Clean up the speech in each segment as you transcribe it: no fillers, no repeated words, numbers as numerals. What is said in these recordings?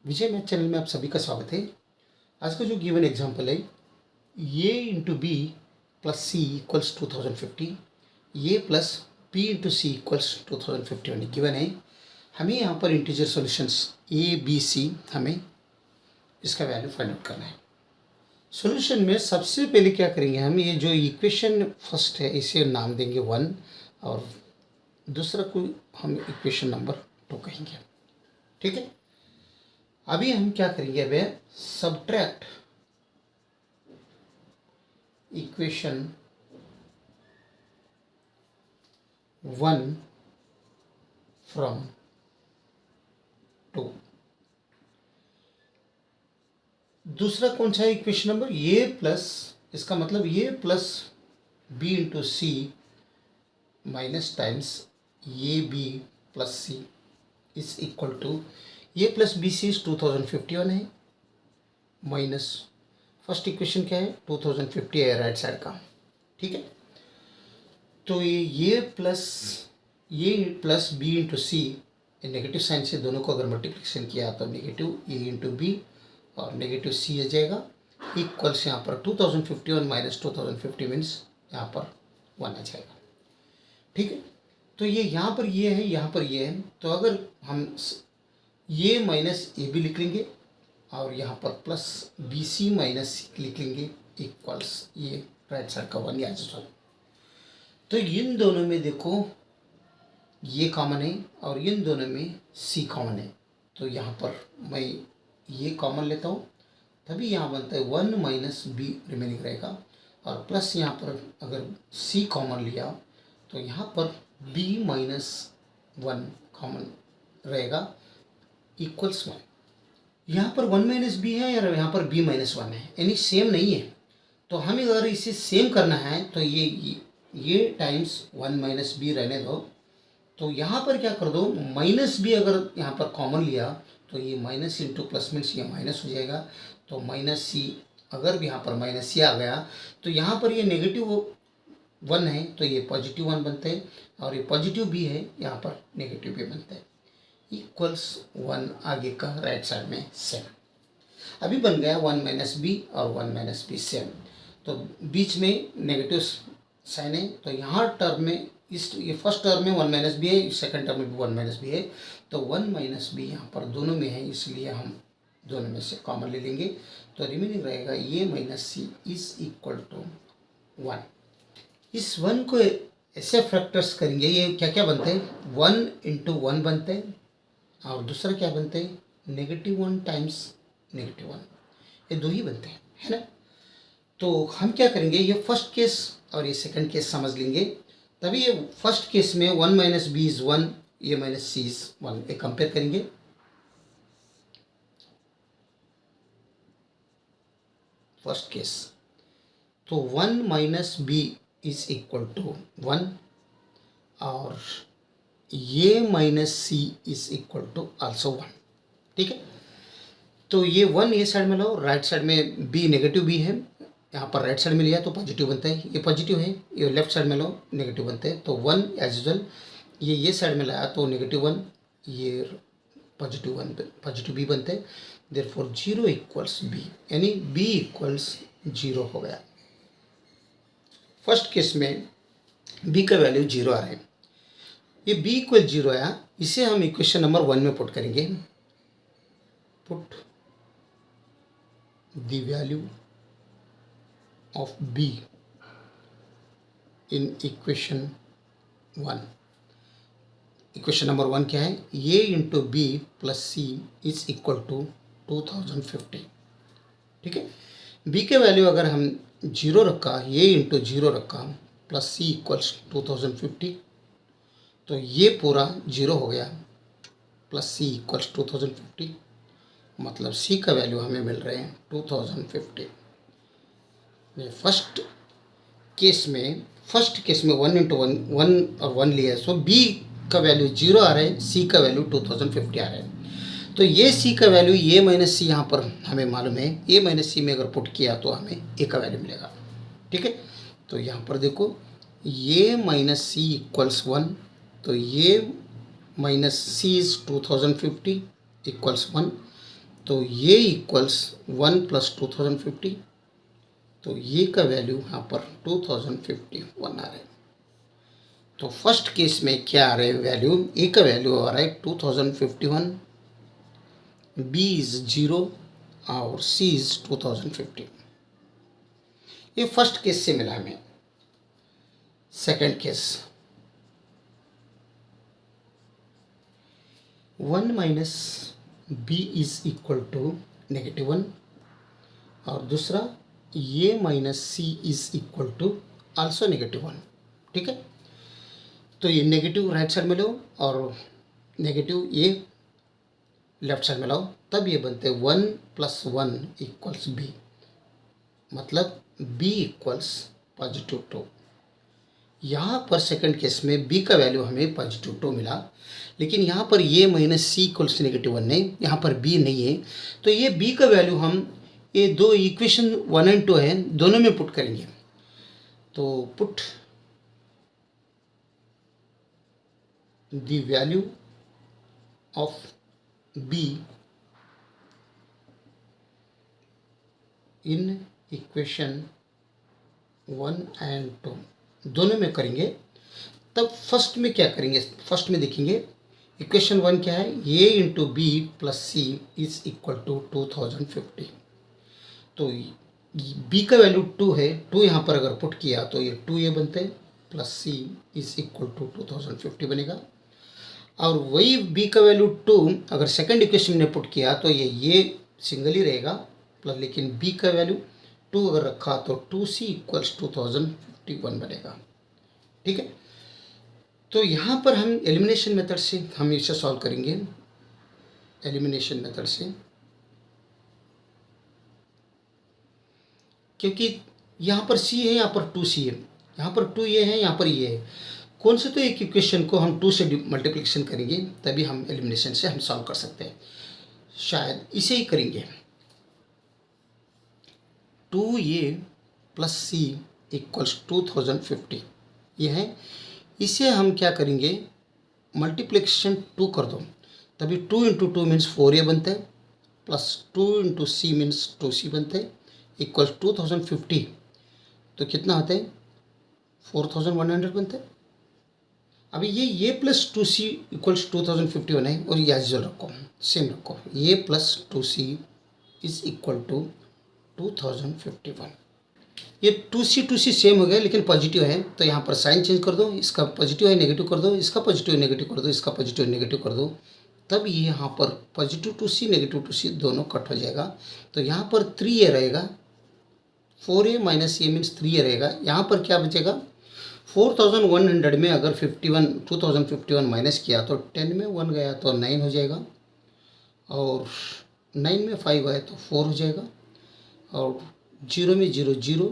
विजय math channel में आप सभी का स्वागत है। आज का जो गिवन एग्जांपल है, a into b plus c equals 2050, a plus B into c equals 2051 given है। हमें यहाँ पर integer solutions a b c हमें इसका वैल्यू फाइंड आउट करना है। सॉल्यूशन में सबसे पहले क्या करेंगे, हम ये जो इक्वेशन फर्स्ट है इसे नाम देंगे 1 और दूसरा को हम इक्वेशन नंबर 2 कहेंगे। ठीक है, अभी हम क्या करेंगे, अब सब्ट्रैक्ट इक्वेशन 1 फ्रॉम 2। दूसरा कौन सा है इक्वेशन नंबर, ए प्लस, इसका मतलब A plus B into C minus times A B plus C is equal to A plus B C is 2051 है, माइनस फर्स्ट इक्वेशन क्या है 2050 है राइट साइड का। ठीक है, तो ये प्लस बी इंटू सी, नेगेटिव साइन से दोनों को अगर मल्टीप्लिकेशन किया तो नेगेटिव ए इंटू बी और नेगेटिव सी आ जाएगा, इक्वल्स यहाँ पर 2051 माइनस 2050 मीन्स यहाँ पर 1 आ जाएगा। ठीक है, तो ये यहाँ पर ये है, यहाँ पर ये है, तो अगर हम ये माइनस ए बी लिख लेंगे और यहाँ पर प्लस बी सी माइनस सी लिख लेंगे, इक्वल्स ये राइट साइड का 1 या सॉल्व। तो इन दोनों में देखो ये कॉमन है और इन दोनों में सी कॉमन है, तो यहाँ पर मैं ये कॉमन लेता हूँ, तभी यहाँ बनता है 1 माइनस बी रिमेनिंग रहेगा, और प्लस यहाँ पर अगर सी कॉमन लिया तो यहाँ पर बी माइनस 1 कॉमन रहेगा, इक्वल्स 1। यहाँ पर 1 माइनस बी है या यहाँ पर बी माइनस 1 है, यानी सेम नहीं है। तो हमें अगर इसे सेम करना है तो ये टाइम्स 1 माइनस बी रहने दो, तो यहाँ पर क्या कर दो, माइनस बी अगर यहाँ पर कॉमन लिया तो ये माइनस इंटू प्लस मीन्स ये माइनस हो जाएगा, तो माइनस सी, अगर भी यहाँ पर माइनस सी आ गया तो यहाँ पर ये नेगेटिव 1 है तो ये पॉजिटिव 1 बनते हैं, और ये पॉजिटिव बी है यहाँ पर नेगेटिव बी बनता है, इक्वल्स 1 आगे का राइट साइड में सेम। अभी बन गया 1 माइनस बी और 1 माइनस बी सेम, तो बीच में नेगेटिव साइन है, तो यहाँ टर्म में ये फर्स्ट टर्म में 1 माइनस बी है, सेकंड टर्म में भी 1 माइनस बी है, तो 1 माइनस बी यहाँ पर दोनों में है, इसलिए हम दोनों में से कॉमन ले लेंगे, तो रिमेनिंग रहेगा A minus C is equal to 1। इस 1 को ऐसे फैक्टर्स करेंगे, ये क्या क्या बनते हैं, 1 इंटू 1 बनते हैं, और दूसरा क्या बनते हैं -1 टाइम्स -1, ये दो ही बनते हैं, है ना। तो हम क्या करेंगे, ये फर्स्ट केस और ये सेकंड केस समझ लेंगे, तभी ये फर्स्ट केस में 1 माइनस बी इज़ 1, ये माइनस सी इज़ 1, ये कंपेयर करेंगे। फर्स्ट केस तो 1 minus b is equal to 1 और ये minus C is equal to also 1। ठीक है, तो ये 1 ये साइड में लो, राइट साइड में बी नेगेटिव बी है, यहाँ पर राइट साइड में लिया तो पॉजिटिव बनता है, ये पॉजिटिव है, ये लेफ्ट साइड में लो नेगेटिव बनते हैं, तो 1 एज यूजल, ये साइड में लाया तो -1, ये पॉजिटिव 1 पॉजिटिव बी बनते हैं, देयरफॉर 0 इक्वल्स बी, यानी बी इक्वल्स 0 हो गया। फर्स्ट केस में बी का वैल्यू 0 आ रहा है, ये b इक्वल 0 आया, इसे हम इक्वेशन नंबर 1 में पुट करेंगे, put the value of b in equation 1। Equation number 1 क्या है, a into b plus C is equal to 2050। ठीक है, b के वैल्यू अगर हम 0 रखा, a इंटू 0 रखा प्लस सी इक्वल्स 2050, तो ये पूरा 0 हो गया, प्लस सी इक्वल्स 2050, मतलब सी का वैल्यू हमें मिल रहे हैं 2050। फर्स्ट केस में 1 इंटू 1 और 1 लिया, सो बी का वैल्यू 0 आ रहा है, सी का वैल्यू 2050 आ रहा है, तो ये सी का वैल्यू ए माइनस सी यहाँ पर हमें मालूम है, ए माइनस सी में अगर पुट किया तो हमें ए का वैल्यू मिलेगा। ठीक है, तो यहाँ पर देखो ए माइनस सी इक्वल्स 1, तो ये माइनस सी इज 2050 इक्वल्स 1, तो ये इक्वल्स 1 + 2050, तो ये का वैल्यू यहाँ पर 2051 आ रहा है। तो फर्स्ट केस में क्या आ रहा है वैल्यू, ए का वैल्यू आ रहा है 2051, बी इज़ 0 और सी इज़ 2050। ये फर्स्ट केस से मिला हमें। Second case 1 - B is equal to -1 और दूसरा A minus C is equal to also -1। ठीक है, तो ये नेगेटिव राइट साइड में लो और नेगेटिव ये लेफ्ट साइड में लाओ, तब ये बनते 1 + 1 = बी, मतलब b इक्वल्स +2। यहाँ पर सेकंड केस में b का वैल्यू हमें +2 मिला, लेकिन यहाँ पर a माइनस सी इक्वल्स -1 नहीं, यहाँ पर b नहीं है। तो ये b का वैल्यू हम ये दो इक्वेशन 1 और 2 है, दोनों में पुट करेंगे। तो put the value of b in equation 1 और 2 दोनों में करेंगे। तब फर्स्ट में क्या करेंगे, फर्स्ट में देखेंगे इक्वेशन 1 क्या है, a into b plus C is equal to 2050। तो b का वैल्यू 2 है, 2 यहाँ पर अगर पुट किया तो ये 2a बनते हैं plus C is equal to 2050 बनेगा। और वही b का वैल्यू 2 अगर सेकंड इक्वेशन में पुट किया तो ये सिंगल ही रहेगा प्लस, लेकिन b का वैल्यू 2 अगर रखा तो 2c इक्वल्स 2051 बनेगा। ठीक है, तो यहाँ पर हम एलिमिनेशन मेथड से हम इसे सॉल्व करेंगे। एलिमिनेशन मेथड से, क्योंकि यहाँ पर c है, यहाँ पर 2c है, यहाँ पर 2 ये है, यहाँ पर ये है, कौन से तो एक इक्वेशन को हम 2 से मल्टीप्लिकेशन करेंगे तभी हम एलिमिनेशन से हम सॉल्व कर सकते हैं। शायद इसे ही करेंगे, 2a प्लस सी इक्वल्स 2050 ये है। इसे हम क्या करेंगे, मल्टीप्लिकेशन 2 कर दो, तभी 2 इंटू 2 मीन्स 4a बनता है, plus 2 into C means 2c बनता है, इक्वल्स 2050। तो कितना होता है, 4100 बनता है। अभी ये प्लस 2c इक्वल्स 2051 है, और ये एज रखो, सेम रखो, ये plus 2c is equal to 2051। ये 2c सेम हो गया लेकिन पॉजिटिव है, तो यहाँ पर साइन चेंज कर दो, इसका पॉजिटिव है नेगेटिव कर दो, इसका पॉजिटिव है नेगेटिव कर दो, इसका पॉजिटिव है नेगेटिव कर दो, तब ये यहाँ पर पॉजिटिव 2c नेगेटिव 2c दोनों कट हो जाएगा। तो यहाँ पर 3a रहेगा, 4a माइनस ए मीन्स 3a रहेगा। यहाँ पर क्या बचेगा, 4100 में अगर 2051 माइनस किया तो 10 में 1 गया तो 9 हो जाएगा, और 9 में 5 आया तो 4 हो जाएगा, और 0 में 0 0,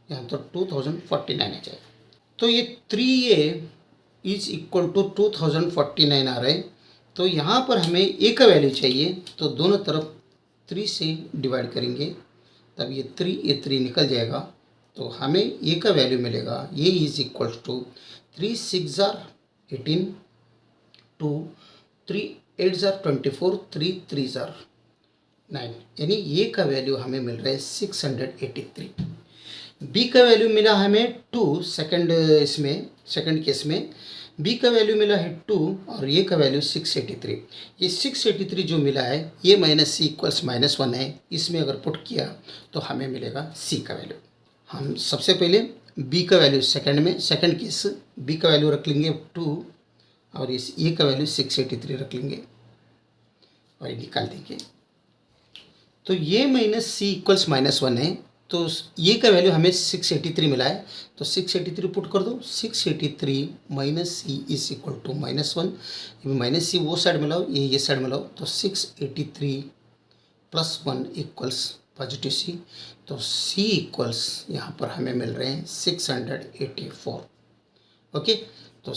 यहाँ तो 2049 आ जाएगा। तो ये 3a इज इक्वल टू 2049 आ रहा है। तो यहाँ पर हमें a का वैल्यू चाहिए, तो दोनों तरफ 3 से डिवाइड करेंगे, तब ये 3 निकल जाएगा, तो हमें a का वैल्यू मिलेगा, a इज इक्वल टू 3 6 18, 2 3 8 24, 3 3 9, यानी ये का वैल्यू हमें मिल रहा है 683। बी का वैल्यू मिला हमें 2, सेकंड केस में बी का वैल्यू मिला है 2 और ये का वैल्यू 683। ये 683 जो मिला है ये माइनस सी इक्वल्स -1 है, इसमें अगर पुट किया तो हमें मिलेगा सी का वैल्यू। हम सबसे पहले बी का वैल्यू सेकंड केस बी का वैल्यू रख लेंगे 2 और इस ए का वैल्यू 683 रख लेंगे और ये निकाल देंगे। तो ये माइनस सी इक्वल्स -1 है, तो ये का वैल्यू हमें 683 मिला है, तो 683 पुट कर दो, 683 minus C is equal to -1, minus C वो साइड में लाओ, ये साइड में लाओ, तो 683 प्लस 1 इक्वल्स पॉजिटिव सी, तो सी इक्वल्स यहाँ पर हमें मिल रहे हैं 684। ओके, तो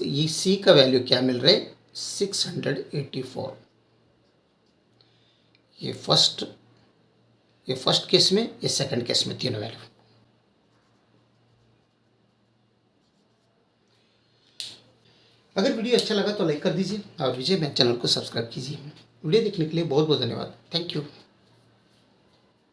ये सी का वैल्यू क्या मिल रहा है, 684। ये फर्स्ट केस में, ये सेकंड केस में तीनों वैल्यू। अगर वीडियो अच्छा लगा तो लाइक कर दीजिए और विजय मैथ चैनल को सब्सक्राइब कीजिए। वीडियो देखने के लिए बहुत बहुत धन्यवाद। Thank you.